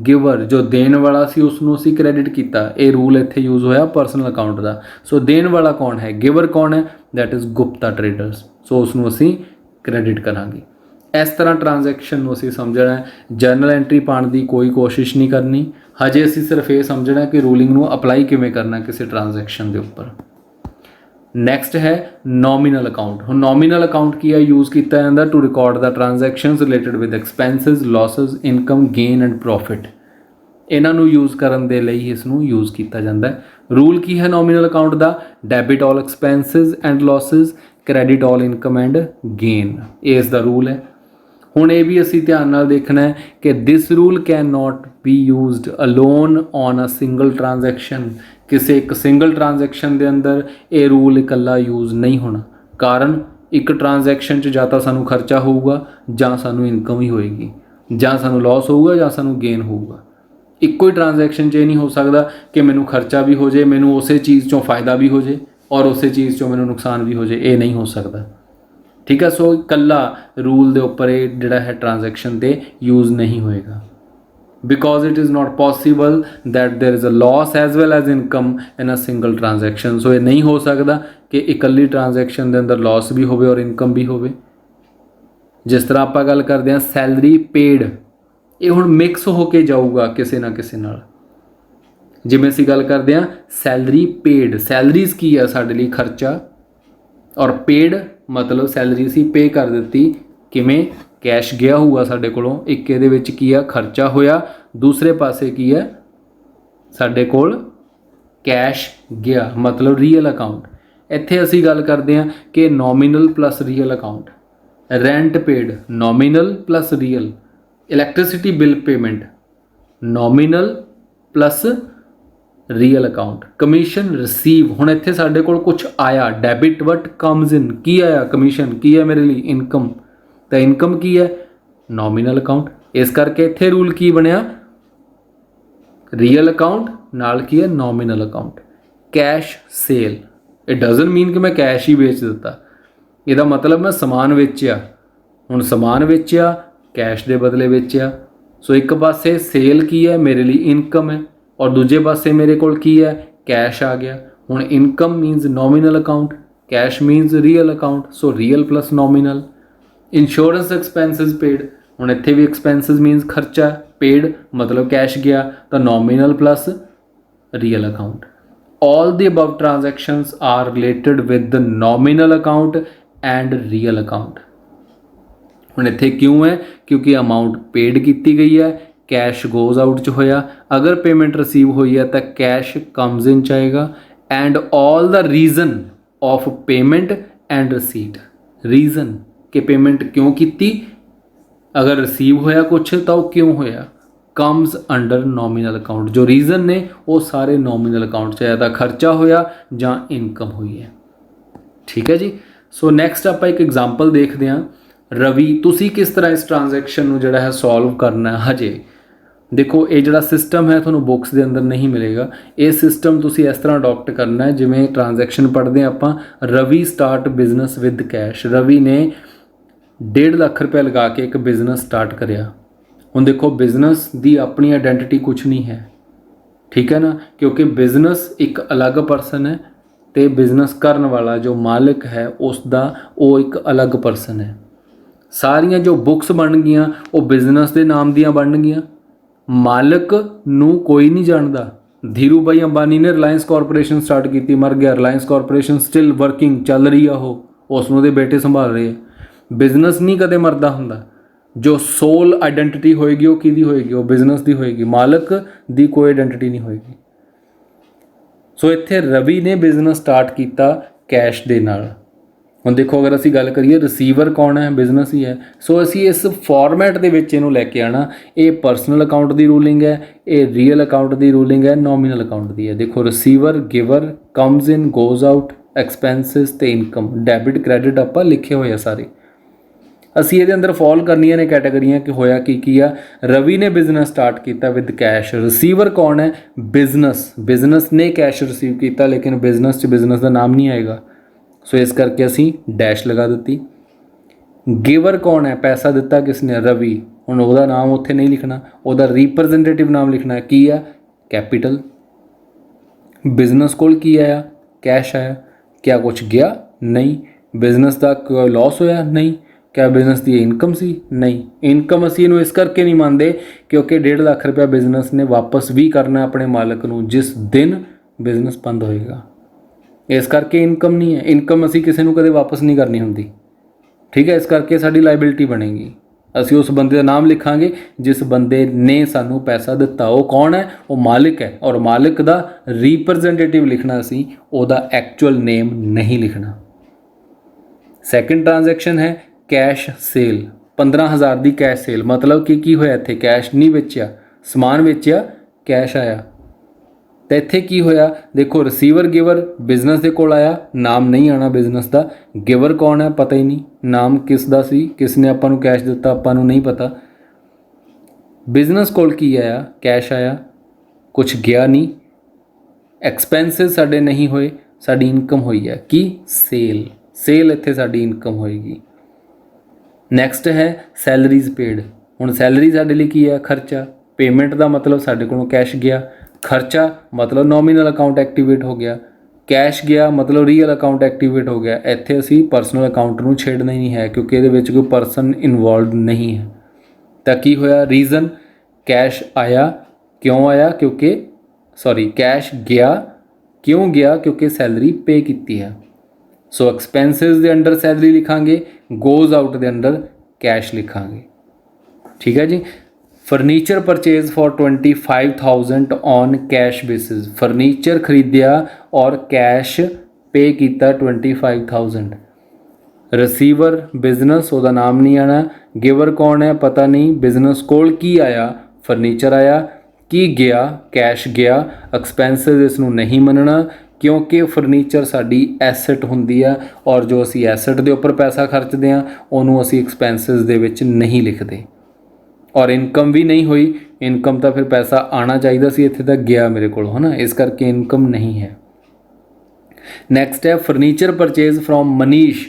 ਗਿਵਰ, ਜੋ ਦੇਣ ਵਾਲਾ ਸੀ ਉਸ ਨੂੰ ਅਸੀਂ ਕ੍ਰੈਡਿਟ ਕੀਤਾ। ਇਹ ਰੂਲ ਇੱਥੇ ਯੂਜ਼ ਹੋਇਆ ਪਰਸਨਲ ਅਕਾਊਂਟ ਦਾ। ਸੋ ਦੇਣ ਵਾਲਾ ਕੌਣ ਹੈ? ਗਿਵਰ ਕੌਣ ਹੈ? That is Gupta traders. So ਉਸ ਨੂੰ ਅਸੀਂ ਕ੍ਰੈਡਿਟ ਕਰਾਂਗੇ। ਇਸ ਤਰ੍ਹਾਂ ਟ੍ਰਾਂਜੈਕਸ਼ਨ ਨੂੰ ਅਸੀਂ ਸਮਝਣਾ ਹੈ। ਜਰਨਲ ਐਂਟਰੀ ਪਾਉਣ ਦੀ ਕੋਈ ਕੋਸ਼ਿਸ਼ ਨਹੀਂ ਕਰਨੀ। ਹਜੇ ਅਸੀਂ ਸਿਰਫ ਇਹ ਸਮਝਣਾ ਕਿ ਰੂਲਿੰਗ ਨੂੰ ਅਪਲਾਈ ਕਿਵੇਂ ਕਰਨਾ ਕਿਸੇ ਟ੍ਰਾਂਜੈਕਸ਼ਨ ਦੇ ਉੱਪਰ। ਨੈਕਸਟ ਹੈ ਨੋਮੀਨਲ ਅਕਾਊਂਟ। ਹੁਣ ਨੋਮੀਨਲ ਅਕਾਊਂਟ ਕੀ ਹੈ? ਯੂਜ਼ ਕੀਤਾ ਜਾਂਦਾ to record the transactions related with expenses, losses, income, gain and profit. ਇਹਨਾਂ ਨੂੰ ਯੂਜ਼ ਕਰਨ ਦੇ ਲਈ ਇਸ ਨੂੰ ਯੂਜ਼ ਕੀਤਾ ਜਾਂਦਾ ਹੈ। ਰੂਲ ਕੀ ਹੈ ਨੋਮੀਨਲ ਅਕਾਊਂਟ ਦਾ? Debit all expenses and losses, credit all income and gain. ਇਹ ਇਸ ਦਾ ਰੂਲ ਹੈ। ਹੁਣ ਇਹ ਵੀ ਅਸੀਂ ਧਿਆਨ ਨਾਲ ਦੇਖਣਾ ਹੈ ਕਿ this rule can not be used alone on a single transaction. ਕਿਸੇ ਇੱਕ ਸਿੰਗਲ ਟ੍ਰਾਂਜੈਕਸ਼ਨ ਦੇ ਅੰਦਰ ਇਹ ਰੂਲ ਇਕੱਲਾ ਯੂਜ਼ ਨਹੀਂ ਹੋਣਾ। ਕਾਰਨ ਇੱਕ ਟ੍ਰਾਂਜੈਕਸ਼ਨ 'ਚ ਜਾਂ ਤਾਂ ਸਾਨੂੰ ਖਰਚਾ ਹੋਊਗਾ ਜਾਂ ਸਾਨੂੰ ਇਨਕਮ ਹੀ ਹੋਏਗੀ, ਜਾਂ ਸਾਨੂੰ ਲਾਸ ਹੋਊਗਾ ਜਾਂ ਸਾਨੂੰ ਗੇਨ ਹੋਊਗਾ। ਇੱਕੋ ਹੀ ਟ੍ਰਾਂਜੈਕਸ਼ਨ 'ਚ ਇਹ ਨਹੀਂ ਹੋ ਸਕਦਾ ਕਿ ਮੈਨੂੰ ਖਰਚਾ ਵੀ ਹੋ ਜੇ, ਮੈਨੂੰ ਉਸੇ ਚੀਜ਼ 'ਚੋਂ ਫਾਇਦਾ ਵੀ ਹੋ ਜੇ ਔਰ ਉਸੇ ਚੀਜ਼ 'ਚੋਂ ਮੈਨੂੰ ਨੁਕਸਾਨ ਵੀ ਹੋ ਜੇ। ਇਹ ਨਹੀਂ ਹੋ ਸਕਦਾ, ਠੀਕ ਹੈ। ਸੋ ਇਕੱਲਾ ਰੂਲ ਦੇ ਉੱਪਰ ਇਹ ਜਿਹੜਾ ਹੈ ਟ੍ਰਾਂਜੈਕਸ਼ਨ 'ਤੇ ਯੂਜ਼ ਨਹੀਂ ਹੋਏਗਾ। because it is not possible that there is a loss as well as income in a single transaction। so ਇਹ ਨਹੀਂ ਹੋ ਸਕਦਾ ਕਿ ਇਕੱਲੀ ਟ੍ਰਾਂਜੈਕਸ਼ਨ ਦੇ ਅੰਦਰ ਲਾਸ ਵੀ ਹੋਵੇ ਔਰ ਇਨਕਮ ਵੀ ਹੋਵੇ। ਜਿਸ ਤਰ੍ਹਾਂ ਆਪਾਂ ਗੱਲ ਕਰਦੇ ਹਾਂ ਸੈਲਰੀ ਪੇਡ, ਇਹ ਹੁਣ ਮਿਕਸ ਹੋ ਕੇ ਜਾਊਗਾ ਕਿਸੇ ਨਾ ਕਿਸੇ ਨਾਲ। ਜਿਵੇਂ ਅਸੀਂ ਗੱਲ ਕਰਦੇ ਹਾਂ ਸੈਲਰੀ ਪੇਡ, ਸੈਲਰੀਜ਼ ਕੀ ਆ ਸਾਡੇ ਲਈ? ਖਰਚਾ, ਔਰ ਪੇਡ ਮਤਲਬ ਸੈਲਰੀ ਅਸੀਂ ਪੇ ਕਰ ਦਿੱਤੀ। ਕਿਵੇਂ? ਕੈਸ਼ ਗਿਆ ਹੋਊਗਾ ਸਾਡੇ ਕੋਲੋਂ, ਇੱਕ ਇਹਦੇ ਵਿੱਚ ਕੀ ਆ? ਖਰਚਾ ਹੋਇਆ, ਦੂਸਰੇ ਪਾਸੇ ਕੀ ਹੈ? ਸਾਡੇ ਕੋਲ ਕੈਸ਼ ਗਿਆ, ਮਤਲਬ ਰੀਅਲ ਅਕਾਊਂਟ। ਇੱਥੇ ਅਸੀਂ ਗੱਲ ਕਰਦੇ ਹਾਂ ਕਿ nominal plus real account. Rent paid nominal plus real, electricity bill payment nominal plus real account, commission receive. ਹੁਣ ਇੱਥੇ ਸਾਡੇ ਕੋਲ ਕੁਛ ਆਇਆ, ਡੈਬਿਟ ਵਟ ਕਮਸ ਇਨ, ਕੀ ਆਇਆ? ਕਮਿਸ਼ਨ। ਕੀ ਹੈ ਮੇਰੇ ਲਈ? ਇਨਕਮ। ਤਾਂ ਇਨਕਮ ਕੀ ਹੈ? Nominal account. ਇਸ ਕਰਕੇ ਇੱਥੇ ਰੂਲ ਕੀ ਬਣਿਆ? ਰੀਅਲ ਅਕਾਊਂਟ ਨਾਲ ਕੀ ਹੈ? Nominal account. Cash sale, it doesn't mean ਕਿ ਮੈਂ ਕੈਸ਼ ਹੀ ਵੇਚ ਦਿੱਤਾ। ਇਹਦਾ ਮਤਲਬ ਮੈਂ ਸਮਾਨ ਵੇਚਿਆ। ਹੁਣ ਸਮਾਨ ਵੇਚਿਆ, ਕੈਸ਼ ਦੇ ਬਦਲੇ ਵੇਚਿਆ। ਸੋ ਇੱਕ ਪਾਸੇ ਸੇਲ ਕੀ ਹੈ? ਮੇਰੇ ਲਈ ਇਨਕਮ ਹੈ, ਔਰ ਦੂਜੇ ਪਾਸੇ ਮੇਰੇ ਕੋਲ ਕੀ ਹੈ? ਕੈਸ਼ ਆ ਗਿਆ। ਹੁਣ income means nominal account, cash means real account. So real plus nominal. Insurance expenses paid, ਹੁਣ ਇੱਥੇ ਵੀ ਐਕਸਪੈਂਸਿਸ ਮੀਨਸ ਖਰਚਾ, ਪੇਡ ਮਤਲਬ ਕੈਸ਼ ਗਿਆ, ਤਾਂ nominal plus real account. all the above transactions are related with the nominal account and real account। ਹੁਣ ਇੱਥੇ ਕਿਉਂ ਹੈ? ਕਿਉਂਕਿ ਅਮਾਊਂਟ ਪੇਡ ਕੀਤੀ ਗਈ ਹੈ, ਕੈਸ਼ ਗੋਜ਼ ਆਊਟ 'ਚ ਹੋਇਆ। ਅਗਰ ਪੇਮੈਂਟ ਰਿਸੀਵ ਹੋਈ ਹੈ ਤਾਂ ਕੈਸ਼ ਕਮਸ ਇਨ 'ਚ ਆਏਗਾ। And all the reason of payment and ਰਿਸੀਟ, reason ਕਿ ਪੇਮੈਂਟ ਕਿਉਂ ਕੀਤੀ, अगर रिसीव होया कुछ तो वो क्यों होया, कम्स अंडर नॉमिनल अकाउंट। जो रीजन ने वो सारे नॉमिनल अकाउंट च, या खर्चा होया ਜਾਂ इनकम हुई है। ठीक है जी। सो नैक्सट आप एक एग्जाम्पल देखते हैं। रवि, तुसी किस तरह इस ट्रांजैक्शन ਨੂੰ ਜਿਹੜਾ ਹੈ सॉल्व करना है। हजे देखो ये ਜਿਹੜਾ सिस्टम है ਤੁਹਾਨੂੰ बुक्स के अंदर नहीं मिलेगा। ये सिस्टम ਤੁਸੀਂ इस तरह अडॉप्ट करना है जिमें ट्रांजैक्शन पढ़ते हैं ਆਪਾਂ। Ravi start business with cash. Ravi ने 1.5 ਲੱਖ रुपया लगा के एक बिजनेस स्टार्ट करिया। ਹੁਣ देखो बिजनेस की अपनी आइडेंटिटी कुछ नहीं है, ठीक है ना, क्योंकि बिजनेस एक अलग परसन है तो बिजनेस करने वाला जो मालिक है उसका वो एक अलग परसन है। सारियां जो बुक्स बन गई वो बिजनेस के नाम दियां बन गई। मालिक नू कोई नहीं जानता। धीरू भाई अंबानी ने रिलायंस कॉरपोरेशन स्टार्ट की, मर गया, रिलायंस कॉरपोरेशन स्टिल वर्किंग चल रही है, वो उसनों दे बेटे संभाल रहे हैं। बिजनेस नहीं कदे मरदा हुंदा। जो सोल आइडेंटिटी होएगी वो किहदी होएगी, वो बिजनेस की होएगी, मालिक की कोई आइडेंटिटी नहीं होएगी। सो इत्थे रवि ने बिजनेस स्टार्ट किया कैश दे नाल। ਹੁਣ देखो अगर ਅਸੀਂ ਗੱਲ ਕਰੀਏ रिसीवर कौन है, बिजनेस ही है। सो ਅਸੀਂ इस फॉर्मेट ਦੇ ਵਿੱਚ ਇਹਨੂੰ ਲੈ ਕੇ ਆਣਾ। ਇਹ ਪਰਸਨਲ ਅਕਾਊਂਟ ਦੀ ਰੂਲਿੰਗ ਹੈ, ਇਹ ਰੀਅਲ ਅਕਾਊਂਟ ਦੀ ਰੂਲਿੰਗ ਹੈ, ਨੋਮੀਨਲ ਅਕਾਊਂਟ ਦੀ ਹੈ। ਦੇਖੋ ਰਿਸੀਵਰ, ਗਿਵਰ, ਕਮਸ ਇਨ, ਗੋਜ਼ ਆਊਟ, ਐਕਸਪੈਂਸਿਸ ਤੇ ਇਨਕਮ, ਡੈਬਿਟ ਕ੍ਰੈਡਿਟ ਆਪਾਂ ਲਿਖੇ ਹੋਏ ਆ ਸਾਰੇ। ਅਸੀਂ ਇਹਦੇ ਅੰਦਰ ਫॉल ਕਰਨੀਆਂ ਨੇ ਕੈਟਾਗਰੀਆਂ ਕਿ ਹੋਇਆ ਕੀ ਆ। ਰਵੀ ਨੇ ਬਿਜ਼ਨਸ ਸਟਾਰਟ ਕੀਤਾ ਵਿਦ ਕੈਸ਼। ਰਿਸੀਵਰ ਕੌਣ ਹੈ, ਬਿਜ਼ਨਸ ਨੇ ਕੈਸ਼ ਰਿਸੀਵ ਕੀਤਾ, ਲੇਕਿਨ ਬਿਜ਼ਨਸ 'ਚ ਬਿਜ਼ਨਸ ਦਾ ਨਾਮ नहीं आएगा। सो इस करके असी डैश लगा दी। गिवर कौन है, पैसा दिता किसने, रवि। हुण उहदा नाम उत्थे नहीं लिखना, उहदा रिप्रजेंटेटिव नाम लिखना है। की है, कैपिटल। बिजनेस कोल की आया, कैश आया। क्या कुछ गया, नहीं। बिजनेस का कोई लॉस होया, नहीं। क्या बिजनेस की इनकम सी, नहीं। इनकम असी इहनूं इस करके नहीं मानते क्योंकि 1.5 ਲੱਖ रुपया बिजनेस ने वापस भी करना अपने मालिक नूं जिस दिन बिजनेस बंद होएगा। इस करके इनकम नहीं है। इनकम असी किसी को कदे वापस नहीं करनी होंदी, ठीक है। इस करके साडी लाइबिलिटी बनेगी। असी उस बंदे का नाम लिखांगे जिस बंदे ने सानू पैसा दिता। वो कौन है, वो मालिक है। और मालिक का रिप्रजेंटेटिव लिखना, असी ओदा एक्चुअल नेम नहीं लिखना। सैकेंड ट्रांजैक्शन है कैश सेल। 15,000 की कैश सेल, मतलब कि की होया इत्थे, कैश नहीं बेचिया, समान बेचिया, कैश आया। तो इत्थे की होया, देखो रिसीवर गिवर बिजनेस के कोल आया, नाम नहीं आना बिजनेस का। गिवर कौन है, पता ही नहीं, नाम किसदा सी, किसने आपां नूं कैश दिता आपां नूं नहीं पता। बिजनेस कोल की आया, कैश आया, कुछ गया नहीं। एक्सपेंसिस साडे नहीं होए, साडी इनकम हुई है कि सेल इत्थे साडी इनकम होएगी। नैक्सट है सैलरीज पेड। हुण सैलरी साडे लई की है, खर्चा। पेमेंट का मतलब साडे कोलों कैश गया, खर्चा मतलब नॉमिनल अकाउंट एक्टिवेट हो गया, कैश गया मतलब रीयल अकाउंट एक्टिवेट हो गया। इत्थे असी परसनल अकाउंट नूं छेड़ना ही नहीं है क्योंकि इहदे विच कोई परसन इनवॉल्व नहीं है। तो की होया, रीज़न कैश आया, क्यों आया, क्योंकि कैश गया, क्यों गया, क्योंकि सैलरी पे की है। सो एक्सपेंसिस के अंडर सैलरी लिखांगे, गोज आउट के अंडर कैश लिखांगे, ठीक है जी। Furniture purchase for 25,000 on cash basis. Furniture खरीदिया और कैश पे किया 25,000। रिसीवर बिजनेस, उसका नाम नहीं आना। गिवर कौन है, पता नहीं। बिजनेस कोल की आया, फर्नीचर आया। की गया, कैश गया। एक्सपेंसिस इसनूं नहीं मनना क्योंकि फर्नीचर साडी एसैट हुंदी है और जो असी एसैट के उपर पैसा खर्चते हैं उन्होंने असी एक्सपेंसिस दे विच नहीं लिखते। और इनकम भी नहीं हुई, इनकम तो फिर पैसा आना चाहिए सी, इत्थे तक गया मेरे को, है ना, इस करके इनकम नहीं है। नैक्सट है furniture purchase from Manish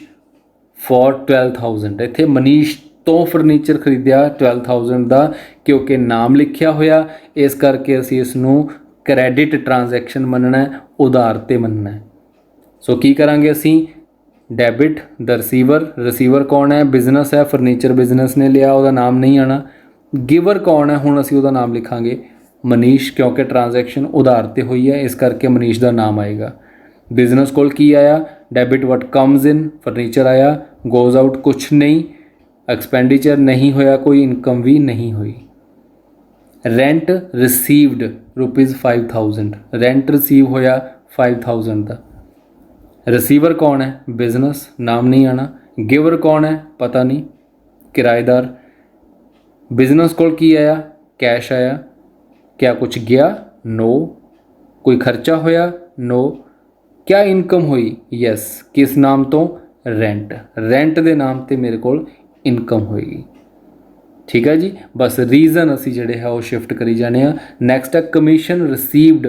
for 12,000। इत्थे मनीष तो फर्नीचर खरीदिया 12,000 का क्योंकि नाम लिखिया होया, इस करके असी इसनूं क्रैडिट ट्रांजैक्शन मनना है, उधार ते मनना है। सो की करांगे असी, डैबिट द रिसीवर कौन है, बिजनेस है, फर्नीचर बिजनेस ने लिया, उसका नाम नहीं आना। गिवर कौन है, हुण असी उसका नाम लिखांगे मनीष क्योंकि ट्रांजैक्शन उधार ते हुई है, इस करके मनीष का नाम आएगा। बिजनेस कोल की आया, debit what comes in, furniture आया, गोज आउट कुछ नहीं, एक्सपेंडिचर नहीं होया, कोई इनकम भी नहीं हुई। रेंट रिसीव्ड ₹5,000, रेंट रिसीव होया 5,000 का। रिसीवर कौन है, बिजनेस, नाम नहीं आना। गिवर कौन है, पता नहीं, किराएदार। बिजनेस कोल की आया, कैश आया। क्या कुछ गया? नो। कोई खर्चा होया? नो। क्या इनकम हुई? यस। किस नाम तो? रेंट। रेंट के नाम ते मेरे को इनकम होएगी। ठीक है जी, बस रीजन असी जिहड़े है वो शिफ्ट करी जाने। नैक्सट है कमीशन रिसीव्ड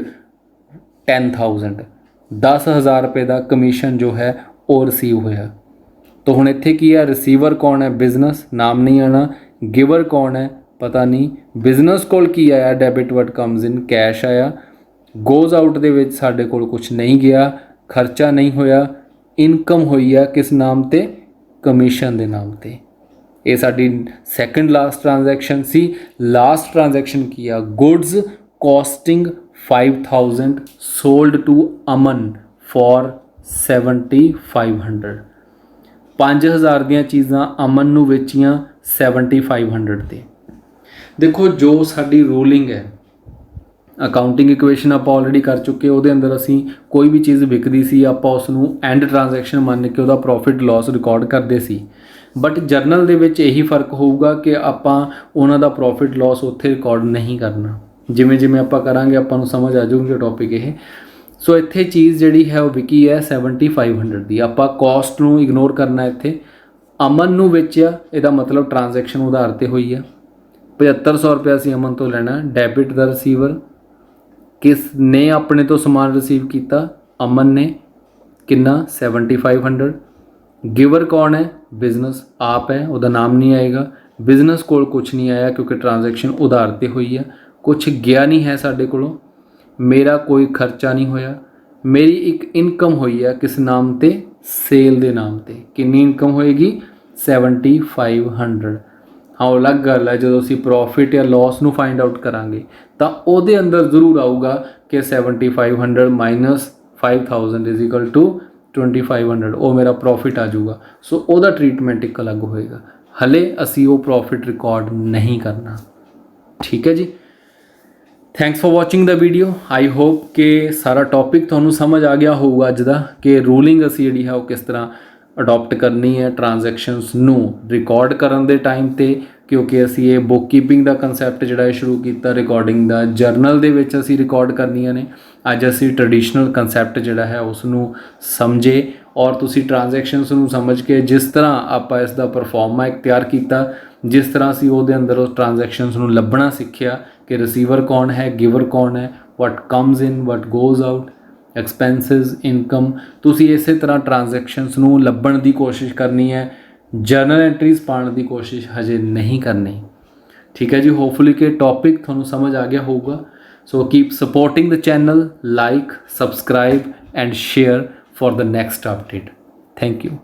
10,000, 10,000 रुपये का कमीशन जो है वो रिसीव होया। तो हुण इत्थे की है, रिसीवर कौन है? बिजनेस, नाम नहीं आना। गिवर कौन है? पता नहीं। बिजनेस कोल की आया? Debit what comes in, cash आया। गोज आउट दे विच साडे कोल कुछ नहीं गया, खर्चा नहीं होया। इनकम हुई है किस नाम ते? कमीशन दे नाम ते। ये साडी सैकेंड लास्ट ट्रांजैक्शन सी। लास्ट ट्रांजैक्शन किया, goods costing 5,000 sold to Aman for 7,500। 5,000 ਦੀਆਂ ਚੀਜ਼ਾਂ ਅਮਨ ਨੂੰ ਵੇਚੀਆਂ 7,500 ਤੇ। ਦੇਖੋ ਜੋ ਸਾਡੀ ਰੂਲਿੰਗ ਹੈ, ਅਕਾਊਂਟਿੰਗ ਇਕੁਏਸ਼ਨ ਆਪਾਂ ਆਲਰੇਡੀ ਕਰ ਚੁੱਕੇ। ਉਹਦੇ ਅੰਦਰ ਅਸੀਂ ਕੋਈ ਵੀ ਚੀਜ਼ ਵਿਕਦੀ ਸੀ ਆਪਾਂ ਉਸ ਨੂੰ ਐਂਡ ਟ੍ਰਾਂਜੈਕਸ਼ਨ ਮੰਨ ਕੇ ਉਹਦਾ ਪ੍ਰੋਫਿਟ ਲਾਸ ਰਿਕਾਰਡ ਕਰਦੇ ਸੀ। ਬਟ ਜਰਨਲ ਦੇ ਵਿੱਚ ਇਹੀ ਫਰਕ ਹੋਊਗਾ ਕਿ ਆਪਾਂ ਉਹਨਾਂ ਦਾ ਪ੍ਰੋਫਿਟ ਲਾਸ ਉੱਥੇ ਰਿਕਾਰਡ ਨਹੀਂ ਕਰਨਾ। ਜਿਵੇਂ ਜਿਵੇਂ ਆਪਾਂ ਕਰਾਂਗੇ ਆਪਾਂ ਨੂੰ ਸਮਝ ਆ ਜਾਊਗੀ ਟੌਪਿਕ ਇਹ। ਸੋ ਇੱਥੇ ਚੀਜ਼ ਜਿਹੜੀ ਹੈ ਉਹ ਵਿਕੀ ਹੈ 7,500 ਦੀ। ਆਪਾਂ ਕੋਸਟ ਨੂੰ ਇਗਨੋਰ ਕਰਨਾ। ਇੱਥੇ ਅਮਨ ਨੂੰ ਵੇਚਿਆ, ਇਹਦਾ ਮਤਲਬ ਟ੍ਰਾਂਜੈਕਸ਼ਨ ਉਧਾਰ 'ਤੇ ਹੋਈ ਆ। 7,500 ਰੁਪਇਆ ਅਸੀਂ ਅਮਨ ਤੋਂ ਲੈਣਾ। ਡੈਬਿਟ ਦਾ ਰਿਸੀਵਰ, ਕਿਸ ਨੇ ਆਪਣੇ ਤੋਂ ਸਮਾਨ ਰਿਸੀਵ ਕੀਤਾ? ਅਮਨ ਨੇ। ਕਿੰਨਾ? 7,500। गिवर कौन है? बिजनेस आप है, ਉਹਦਾ नाम नहीं आएगा। बिजनेस कोल कुछ नहीं आया क्योंकि ट्रांजैक्शन उधार ते हुई है। कुछ गया नहीं है साडे कोलों। मेरा कोई खर्चा नहीं होया। मेरी एक इनकम हुई है किस नाम ते? सेल दे नाम ते। कितनी इनकम होएगी? 7,500। हाँ अलग गल है जो असी प्रॉफिट या लॉस नू फाइंड आउट करांगे तो ਉਹਦੇ अंदर जरूर आऊगा कि 7,500 माइनस 5,000 इज इक्वल टू 2,500। ਉਹ ਮੇਰਾ ਪ੍ਰੋਫਿਟ ਆ ਜਾਊਗਾ। ਸੋ ਉਹਦਾ ਟ੍ਰੀਟਮੈਂਟ ਇੱਕ ਅਲੱਗ ਹੋਏਗਾ। ਹਲੇ ਅਸੀਂ ਉਹ ਪ੍ਰੋਫਿਟ ਰਿਕਾਰਡ ਨਹੀਂ ਕਰਨਾ। ਠੀਕ ਹੈ ਜੀ। Thanks for watching the video. I hope ਕਿ ਸਾਰਾ ਟੌਪਿਕ ਤੁਹਾਨੂੰ ਸਮਝ ਆ ਗਿਆ ਹੋਊਗਾ ਅੱਜ ਦਾ, ਕਿ ਰੂਲਿੰਗ ਅਸੀਂ ਜਿਹੜੀ ਹੈ ਉਹ ਕਿਸ ਤਰ੍ਹਾਂ ਅਡੋਪਟ ਕਰਨੀ ਹੈ ਟ੍ਰਾਂਜੈਕਸ਼ਨਸ ਨੂੰ ਰਿਕਾਰਡ ਕਰਨ ਦੇ ਟਾਈਮ 'ਤੇ। ਕਿਉਂਕਿ ਅਸੀਂ ਇਹ ਬੁੱਕ ਕੀਪਿੰਗ ਦਾ ਕੰਸੈਪਟ ਜਿਹੜਾ ਹੈ ਸ਼ੁਰੂ ਕੀਤਾ, ਰਿਕਾਰਡਿੰਗ ਦਾ ਜਰਨਲ ਦੇ ਵਿੱਚ ਅਸੀਂ ਰਿਕਾਰਡ ਕਰਨੀਆਂ ਨੇ। ਅੱਜ ਅਸੀਂ ਟ੍ਰੈਡੀਸ਼ਨਲ ਕੰਸੈਪਟ ਜਿਹੜਾ ਹੈ ਉਸ ਨੂੰ ਸਮਝੇ ਔਰ ਤੁਸੀਂ ਟ੍ਰਾਂਜੈਕਸ਼ਨਸ ਨੂੰ ਸਮਝ ਕੇ ਜਿਸ ਤਰ੍ਹਾਂ ਆਪਾਂ ਇਸ ਦਾ ਪਰਫਾਰਮਾ ਇੱਕ ਤਿਆਰ ਕੀਤਾ, ਜਿਸ ਤਰ੍ਹਾਂ ਅਸੀਂ ਉਹਦੇ ਅੰਦਰ ਉਸ ਟ੍ਰਾਂਜੈਕਸ਼ਨਸ ਨੂੰ ਲੱਭਣਾ ਸਿੱਖਿਆ ਕਿ ਰਿਸੀਵਰ ਕੌਣ ਹੈ, ਗਿਵਰ ਕੌਣ ਹੈ, ਵਟ ਕਮਸ ਇਨ, ਵਟ ਗੋਜ਼ ਆਊਟ, ਐਕਸਪੈਂਸਿਸ, ਇਨਕਮ। ਤੁਸੀਂ ਇਸੇ ਤਰ੍ਹਾਂ ਟ੍ਰਾਂਜੈਕਸ਼ਨਸ ਨੂੰ ਲੱਭਣ ਦੀ ਕੋਸ਼ਿਸ਼ ਕਰਨੀ ਹੈ। ਜਰਨਲ ਐਂਟਰੀਜ਼ ਪਾਉਣ ਦੀ ਕੋਸ਼ਿਸ਼ ਹਜੇ ਨਹੀਂ ਕਰਨੀ। ਠੀਕ ਹੈ ਜੀ। ਹੋਪਫੁਲੀ ਕਿ ਟੌਪਿਕ ਤੁਹਾਨੂੰ ਸਮਝ ਆ ਗਿਆ ਹੋਊਗਾ। So keep supporting the channel, like, subscribe and share for the next update. Thank you.